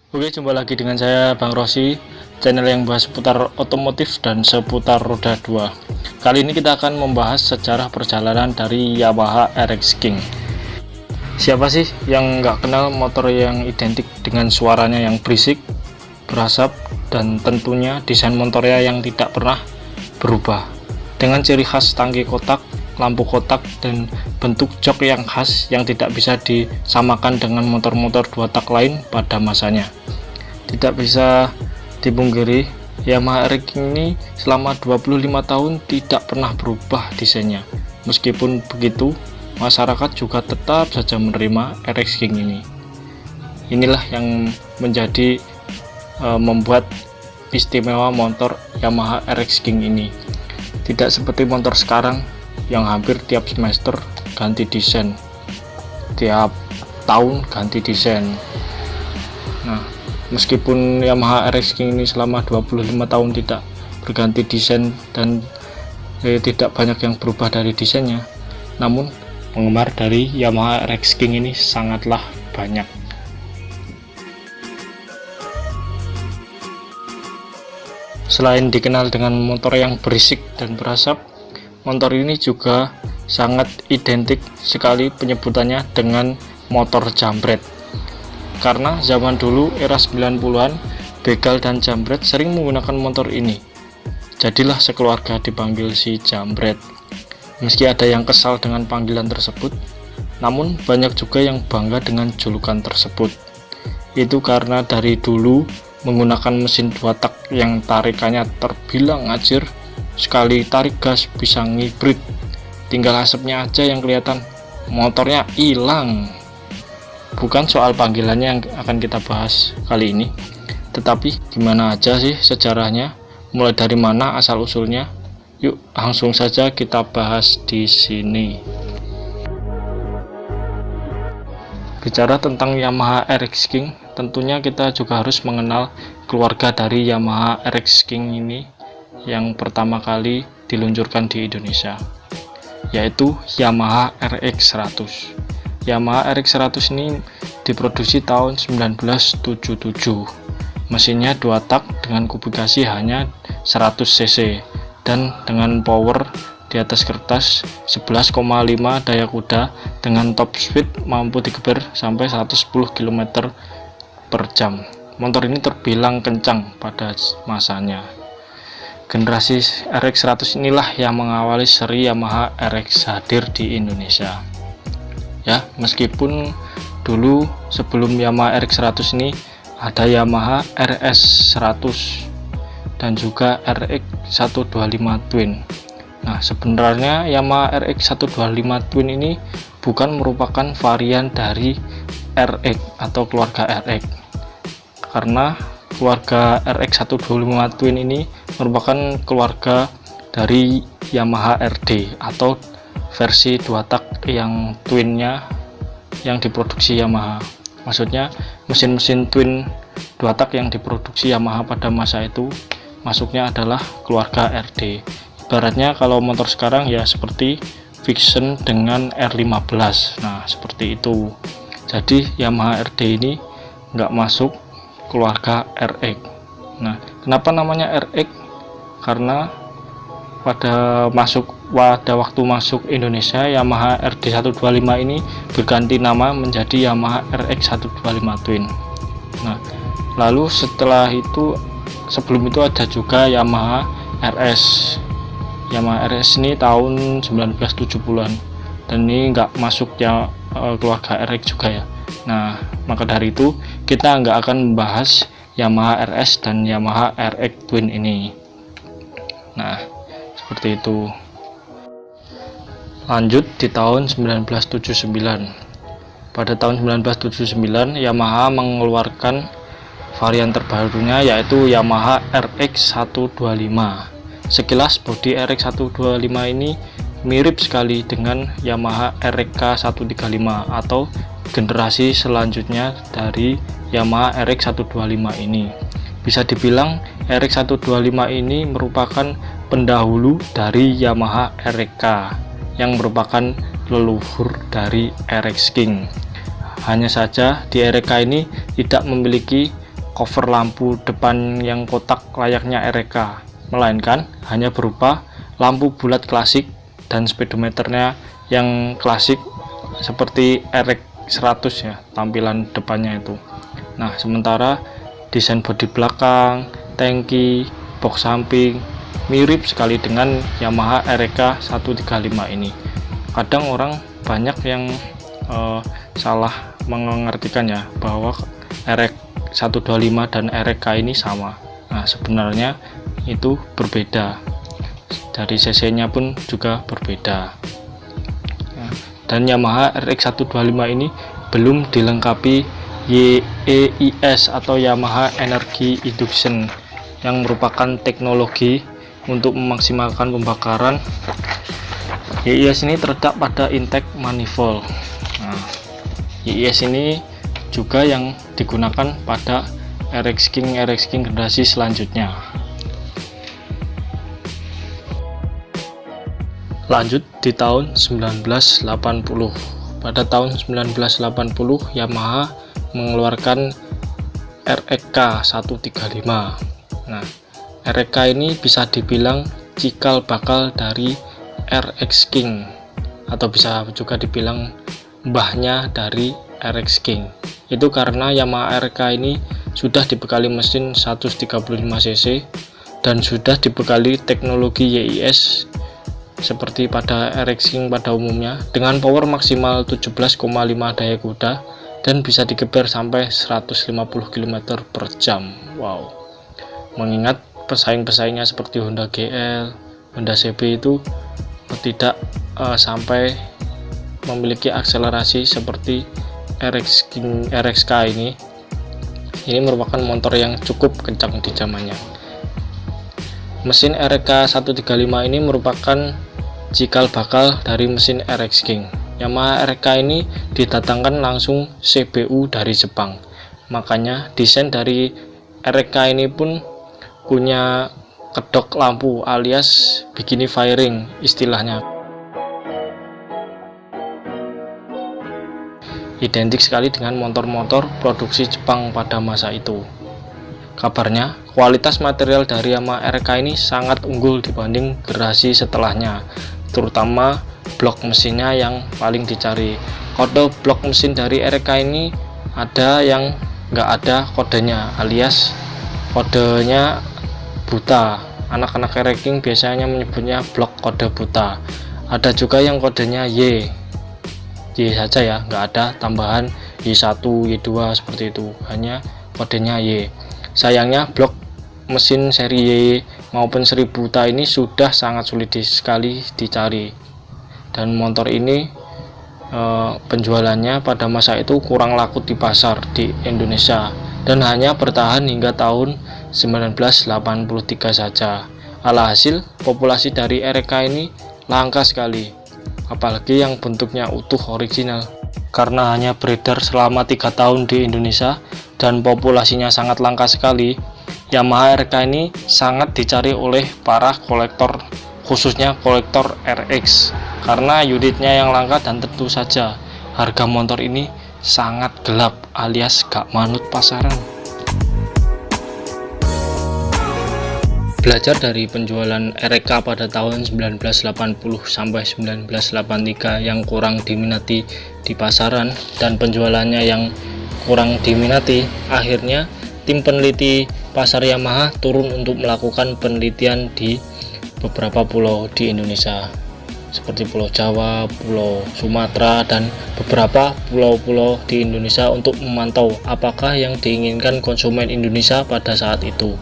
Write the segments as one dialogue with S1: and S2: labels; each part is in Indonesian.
S1: Oke, jumpa lagi dengan saya Bang Rossi, channel yang bahas seputar otomotif dan seputar roda 2. Kali ini kita akan membahas sejarah perjalanan dari Yamaha RX King. Siapa sih yang nggak kenal motor yang identik dengan suaranya yang berisik, berasap, dan tentunya desain motornya yang tidak pernah berubah. Dengan ciri khas tangki kotak, lampu kotak, dan bentuk jok yang khas yang tidak bisa disamakan dengan motor-motor dua tak lain pada masanya. Tidak bisa dipungkiri, Yamaha RX King ini selama 25 tahun tidak pernah berubah desainnya. Meskipun begitu, masyarakat juga tetap saja menerima RX King ini. Inilah yang menjadi membuat istimewa motor Yamaha RX King ini. Tidak seperti motor sekarang yang hampir tiap semester ganti desain, tiap tahun ganti desain. Nah, meskipun Yamaha RX King ini selama 25 tahun tidak berganti desain dan tidak banyak yang berubah dari desainnya, namun penggemar dari Yamaha RX King ini sangatlah banyak. Selain dikenal dengan motor yang berisik dan berasap, motor ini juga sangat identik sekali penyebutannya dengan motor jambret. Karena zaman dulu era 90-an, begal dan jambret sering menggunakan motor ini. Jadilah sekeluarga dipanggil si jambret. Meski ada yang kesal dengan panggilan tersebut, namun banyak juga yang bangga dengan julukan tersebut. Itu karena dari dulu menggunakan mesin dua tak yang tarikannya terbilang ngajir, sekali tarik gas bisa ngibrit, tinggal asapnya aja yang kelihatan, motornya hilang. Bukan soal panggilannya yang akan kita bahas kali ini, tetapi gimana aja sih sejarahnya, mulai dari mana asal usulnya. Yuk langsung saja kita bahas di sini. Bicara tentang Yamaha RX King, tentunya kita juga harus mengenal keluarga dari Yamaha RX King ini yang pertama kali diluncurkan di Indonesia, yaitu Yamaha RX 100. Yamaha RX 100 ini diproduksi tahun 1977. Mesinnya dua tak dengan kubikasi hanya 100 cc dan dengan power di atas kertas 11,5 daya kuda dengan top speed mampu digeber sampai 110 km per jam. Motor ini terbilang kencang pada masanya. Generasi RX 100 inilah yang mengawali seri Yamaha RX hadir di Indonesia. Ya, meskipun dulu sebelum Yamaha RX 100 ini ada Yamaha RS 100 dan juga RX 125 Twin. Nah, sebenarnya Yamaha RX 125 Twin ini bukan merupakan varian dari RX atau keluarga RX, karena keluarga RX 125 Twin ini merupakan keluarga dari Yamaha RD atau versi dua tak yang twinnya yang diproduksi Yamaha. Maksudnya mesin-mesin twin dua tak yang diproduksi Yamaha pada masa itu masuknya adalah keluarga RD. Ibaratnya kalau motor sekarang ya seperti Vision dengan R15. Nah, seperti itu. Jadi Yamaha RD ini nggak masuk keluarga RX. Nah, kenapa namanya RX? Karena pada waktu masuk Indonesia, Yamaha RD 125 ini berganti nama menjadi Yamaha RX 125 Twin. Nah, lalu setelah itu, sebelum itu ada juga Yamaha RS. Yamaha RS ini tahun 1970-an dan ini nggak masuk ya keluarga RX juga ya. Nah, maka dari itu kita nggak akan membahas Yamaha RS dan Yamaha RX Twin ini. Nah, seperti itu. Lanjut di tahun 1979. Pada tahun 1979 Yamaha mengeluarkan varian terbarunya yaitu Yamaha RX 125. Sekilas bodi RX 125 ini mirip sekali dengan Yamaha RK 135 atau generasi selanjutnya dari Yamaha RX 125 ini. Bisa dibilang RX 125 ini merupakan pendahulu dari Yamaha RK yang merupakan leluhur dari RX King. Hanya saja di RK ini tidak memiliki cover lampu depan yang kotak layaknya RX, melainkan hanya berupa lampu bulat klasik dan speedometernya yang klasik seperti RX 100 ya, tampilan depannya itu. Nah, sementara desain bodi belakang, tangki, box samping mirip sekali dengan Yamaha RK 135 ini. Kadang orang banyak yang salah mengertikan ya, bahwa RX 125 dan RK ini sama. Nah, sebenarnya itu berbeda, dari cc nya pun juga berbeda. Dan Yamaha RX 125 ini belum dilengkapi YEIS atau Yamaha Energy Induction, yang merupakan teknologi untuk memaksimalkan pembakaran. YEIS ini terletak pada intake manifold. Nah, YEIS ini juga yang digunakan pada RX King generasi selanjutnya. Lanjut di tahun 1980. Pada tahun 1980 Yamaha mengeluarkan RXK 135. Nah, RXK ini bisa dibilang cikal bakal dari RX King, atau bisa juga dibilang mbahnya dari RX King. Itu karena Yamaha RK ini sudah dibekali mesin 135 cc dan sudah dibekali teknologi YEIS seperti pada RX King pada umumnya, dengan power maksimal 17,5 daya kuda dan bisa digeber sampai 150 km per jam. Wow, mengingat pesaing-pesaingnya seperti Honda GL, Honda CB itu tidak sampai memiliki akselerasi seperti RXK ini. Ini merupakan motor yang cukup kencang di zamannya. Mesin RK 135 ini merupakan cikal bakal dari mesin RX King. Yamaha RK ini didatangkan langsung CBU dari Jepang. Makanya desain dari RK ini pun punya kedok lampu alias bikini fairing istilahnya. Identik sekali dengan motor-motor produksi Jepang pada masa itu. Kabarnya, kualitas material dari Yamaha RK ini sangat unggul dibanding generasi setelahnya, terutama blok mesinnya yang paling dicari. Kode blok mesin dari RK ini ada yang nggak ada kodenya, alias kodenya buta. Anak-anak RX King biasanya menyebutnya blok kode buta. Ada juga yang kodenya Y saja ya, nggak ada tambahan Y1, Y2 seperti itu, hanya kodenya Y. Sayangnya blok mesin seri Y maupun seri buta ini sudah sangat sulit sekali dicari, dan motor ini penjualannya pada masa itu kurang laku di pasar di Indonesia dan hanya bertahan hingga tahun 1983 saja. Alhasil populasi dari RK ini langka sekali, apalagi yang bentuknya utuh original. Karena hanya beredar selama 3 tahun di Indonesia dan populasinya sangat langka sekali, Yamaha RK ini sangat dicari oleh para kolektor, khususnya kolektor RX, karena unitnya yang langka dan tentu saja harga motor ini sangat gelap alias gak manut pasaran. Belajar dari penjualan RK pada tahun 1980 sampai 1983 yang kurang diminati di pasaran dan penjualannya yang kurang diminati, akhirnya tim peneliti pasar Yamaha turun untuk melakukan penelitian di beberapa pulau di Indonesia seperti Pulau Jawa, Pulau Sumatera, dan beberapa pulau-pulau di Indonesia untuk memantau apakah yang diinginkan konsumen Indonesia pada saat itu.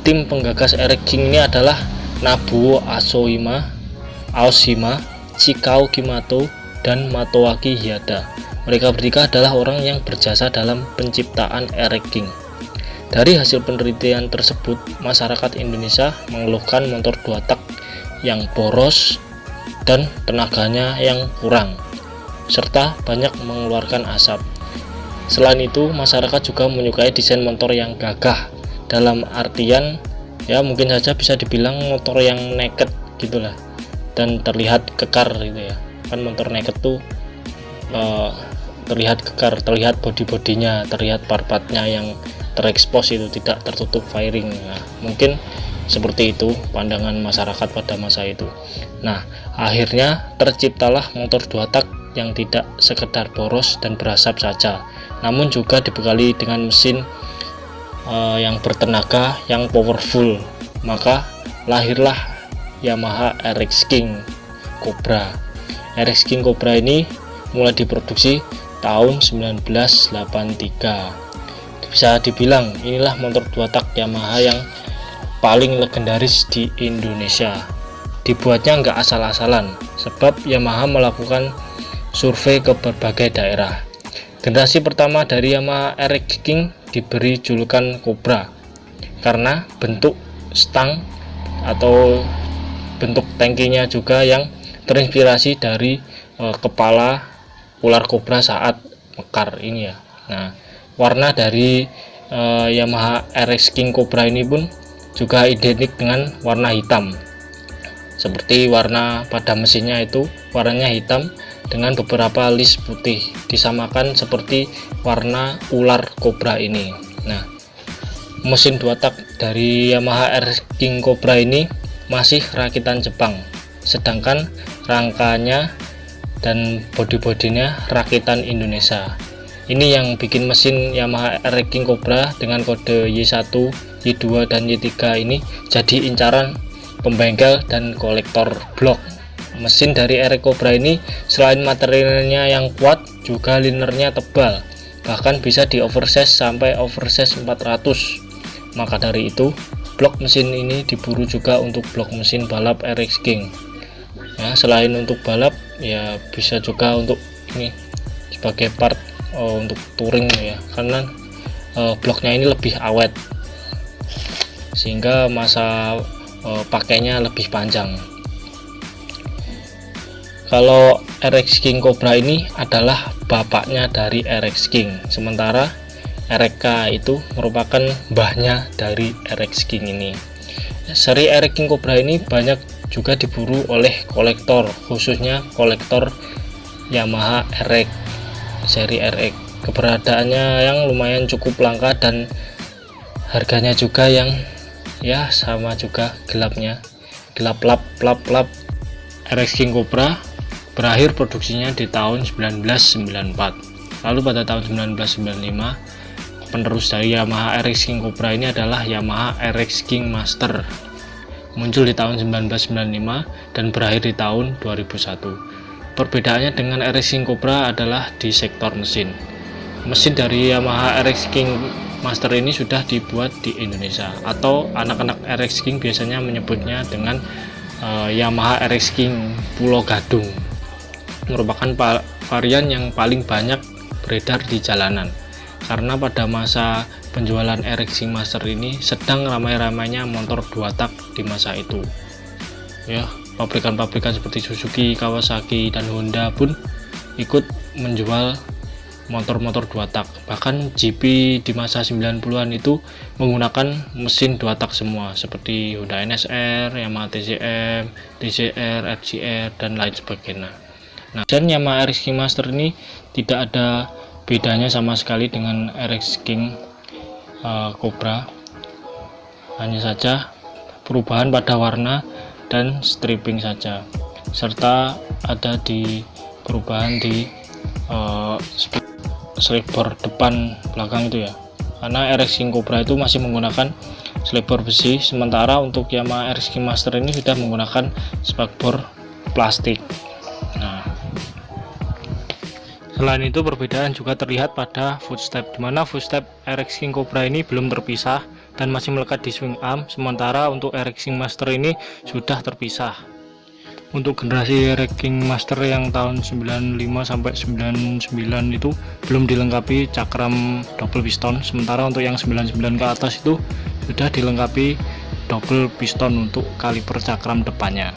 S1: Tim penggagas RX King ini adalah Nobuo Aoshima, Chikao Kimato, dan Motoaki Hiyada. Mereka bertiga adalah orang yang berjasa dalam penciptaan RX King. Dari hasil penelitian tersebut, masyarakat Indonesia mengeluhkan motor 2 tak yang boros dan tenaganya yang kurang, serta banyak mengeluarkan asap. Selain itu, masyarakat juga menyukai desain motor yang gagah, dalam artian ya mungkin saja bisa dibilang motor yang naked gitulah, dan terlihat kekar gitu ya. Kan motor naked tuh terlihat kekar, terlihat body-bodinya, terlihat part-partnya yang terekspos, itu tidak tertutup fairing. Nah, mungkin seperti itu pandangan masyarakat pada masa itu. Nah, akhirnya terciptalah motor 2 tak yang tidak sekedar boros dan berasap saja, namun juga dibekali dengan mesin yang bertenaga, yang powerful. Maka lahirlah Yamaha RX King Cobra. RX King Cobra ini mulai diproduksi tahun 1983. Bisa dibilang inilah motor 2 tak Yamaha yang paling legendaris di Indonesia. Dibuatnya nggak asal-asalan, sebab Yamaha melakukan survei ke berbagai daerah. Generasi pertama dari Yamaha RX King diberi julukan Cobra karena bentuk stang atau bentuk tangkinya juga yang terinspirasi dari kepala ular kobra saat mekar ini ya. Nah, warna dari Yamaha RX King Cobra ini pun juga identik dengan warna hitam, seperti warna pada mesinnya itu warnanya hitam dengan beberapa list putih, disamakan seperti warna ular kobra ini. Nah, mesin 2 tak dari Yamaha RX King Cobra ini masih rakitan Jepang, sedangkan rangkanya dan bodi-bodinya rakitan Indonesia. Ini yang bikin mesin Yamaha RX King Cobra dengan kode Y1, Y2, dan Y3 ini jadi incaran pembengkel dan kolektor blok. Mesin dari RX Cobra ini selain materialnya yang kuat, juga linernya tebal, bahkan bisa di oversize sampai oversize 400. Maka dari itu, blok mesin ini diburu juga untuk blok mesin balap RX King. Ya, selain untuk balap, ya bisa juga untuk ini sebagai part untuk touring ya, karena bloknya ini lebih awet sehingga masa pakainya lebih panjang. Kalau RX King Cobra ini adalah bapaknya dari RX King, sementara RK itu merupakan mbahnya dari RX King ini. Seri RX King Cobra ini banyak juga diburu oleh kolektor, khususnya kolektor Yamaha RX seri RX. Keberadaannya yang lumayan cukup langka dan harganya juga yang ya sama juga gelapnya, gelap lap. RX King Cobra berakhir produksinya di tahun 1994. Lalu pada tahun 1995 penerus dari Yamaha RX King Cobra ini adalah Yamaha RX King Master, muncul di tahun 1995 dan berakhir di tahun 2001. Perbedaannya dengan RX King Cobra adalah di sektor mesin. Mesin dari Yamaha RX King Master ini sudah dibuat di Indonesia, atau anak-anak RX King biasanya menyebutnya dengan Yamaha RX King Pulau Gadung. Merupakan varian yang paling banyak beredar di jalanan, karena pada masa penjualan RX King Master ini sedang ramai-ramainya motor 2 tak di masa itu. Ya, pabrikan-pabrikan seperti Suzuki, Kawasaki, dan Honda pun ikut menjual motor-motor 2 tak. Bahkan GP di masa 90-an itu menggunakan mesin 2 tak semua, seperti Honda NSR, Yamaha TCM, TCR, FCR, dan lain sebagainya. Nah, dan Yamaha RX King Master ini tidak ada bedanya sama sekali dengan RX King Cobra, hanya saja perubahan pada warna dan stripping saja, serta ada di perubahan di slipper depan belakang itu ya, karena RX King Cobra itu masih menggunakan slipper besi, sementara untuk Yamaha RX King Master ini sudah menggunakan spakbor plastik. Nah, selain itu perbedaan juga terlihat pada footstep, dimana footstep RX King Cobra ini belum terpisah dan masih melekat di swing arm, sementara untuk RX King Master ini sudah terpisah. Untuk generasi RX King Master yang tahun 95 sampai 99 itu belum dilengkapi cakram double piston, sementara untuk yang 99 ke atas itu sudah dilengkapi double piston untuk kaliper cakram depannya.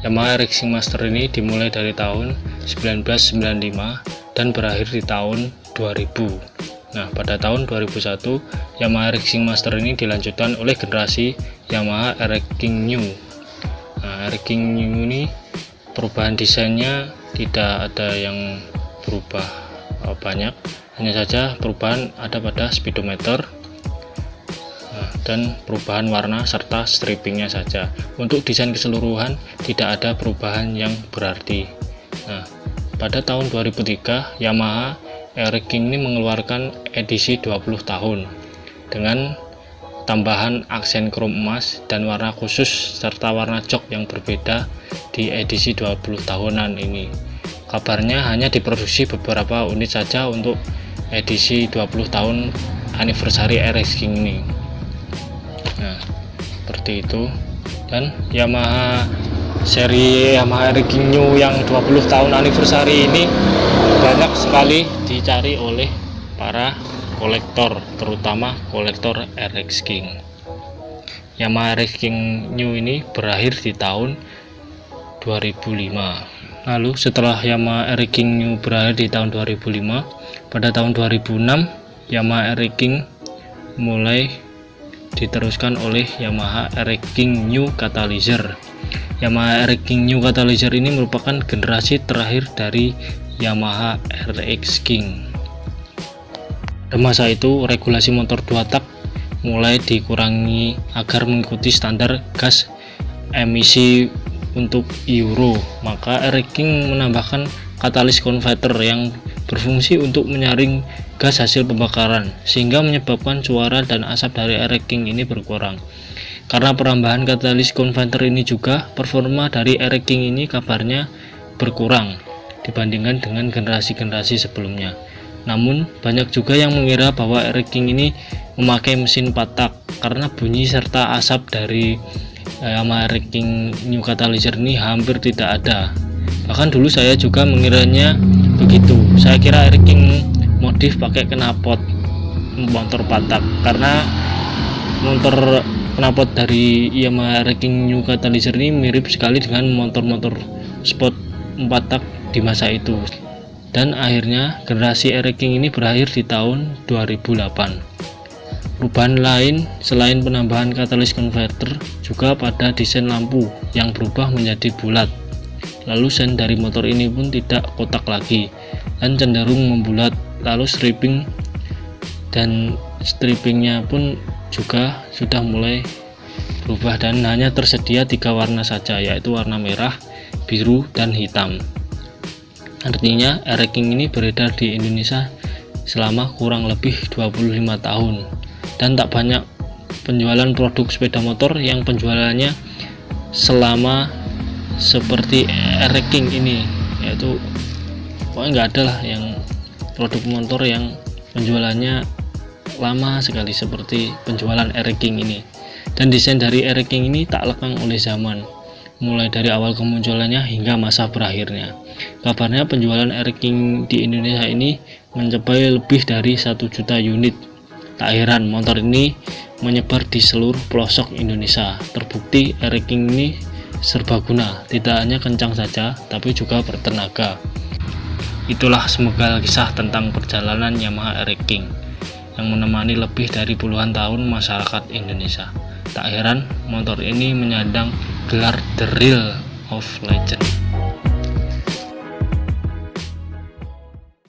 S1: Yamaha RX King Master ini dimulai dari tahun 1995 dan berakhir di tahun 2000. Nah, pada tahun 2001 Yamaha RX King Master ini dilanjutkan oleh generasi Yamaha RX King New. Nah, RX King New ini perubahan desainnya tidak ada yang berubah banyak, Hanya saja perubahan ada pada speedometer dan perubahan warna serta strippingnya saja. Untuk desain keseluruhan tidak ada perubahan yang berarti. Nah, pada tahun 2003 Yamaha Aeric King ini mengeluarkan edisi 20 tahun dengan tambahan aksen krom emas dan warna khusus serta warna jok yang berbeda di edisi 20 tahunan ini. Kabarnya hanya diproduksi beberapa unit saja untuk edisi 20 tahun anniversary Aeric King ini. Nah, seperti itu. Dan Yamaha seri Yamaha Aeric King New yang 20 tahun anniversary ini banyak sekali dicari oleh para kolektor, terutama kolektor Aeric King. Yamaha Aeric King New ini berakhir di tahun 2005. Lalu setelah Yamaha Aeric King New berakhir di tahun 2005, pada tahun 2006 Yamaha Aeric King mulai diteruskan oleh Yamaha Aeric King New Catalyzer. Yamaha Aeric King New Catalyzer ini merupakan generasi terakhir dari Yamaha Aeric King. Pada masa itu regulasi motor 2 tak mulai dikurangi agar mengikuti standar gas emisi untuk Euro. Maka Aeric King menambahkan katalis konverter yang berfungsi untuk menyaring gas hasil pembakaran, sehingga menyebabkan suara dan asap dari Aeric King ini berkurang. Karena penambahan katalis konverter ini juga, performa dari Aeric King ini kabarnya berkurang dibandingkan dengan generasi-generasi sebelumnya. Namun banyak juga yang mengira bahwa Aeric King ini memakai mesin 4 tak karena bunyi serta asap dari Yamaha Aeric King New Catalyzer ini hampir tidak ada. Bahkan dulu saya juga mengiranya begitu. Saya kira Aeric King modif pakai knalpot motor 4 tak karena motor knalpot dari Yamaha Aeric King New Catalyzer ini mirip sekali dengan motor-motor sport 4 tak di masa itu. Dan akhirnya generasi Aeric King ini berakhir di tahun 2008. Perubahan lain selain penambahan katalis konverter juga pada desain lampu yang berubah menjadi bulat. Lalu sen dari motor ini pun tidak kotak lagi dan cenderung membulat. Lalu strippingnya pun juga sudah mulai berubah dan hanya tersedia 3 warna saja, yaitu warna merah, biru, dan hitam. Artinya Aeric King ini beredar di Indonesia selama kurang lebih 25 tahun dan tak banyak penjualan produk sepeda motor yang penjualannya selama seperti Aeric King ini, yaitu pokoknya nggak ada lah yang produk motor yang penjualannya lama sekali seperti penjualan Aeric King ini. Dan desain dari Aeric King ini tak lekang oleh zaman, mulai dari awal kemunculannya hingga masa berakhirnya. Kabarnya penjualan Aeric King di Indonesia ini mencapai lebih dari 1 juta unit. Tak heran motor ini menyebar di seluruh pelosok Indonesia. Terbukti Aeric King ini serbaguna, tidak hanya kencang saja tapi juga bertenaga. Itulah semoga kisah tentang perjalanan Yamaha Aeric King yang menemani lebih dari puluhan tahun masyarakat Indonesia. Tak heran motor ini menyandang gelar The Real of Legend.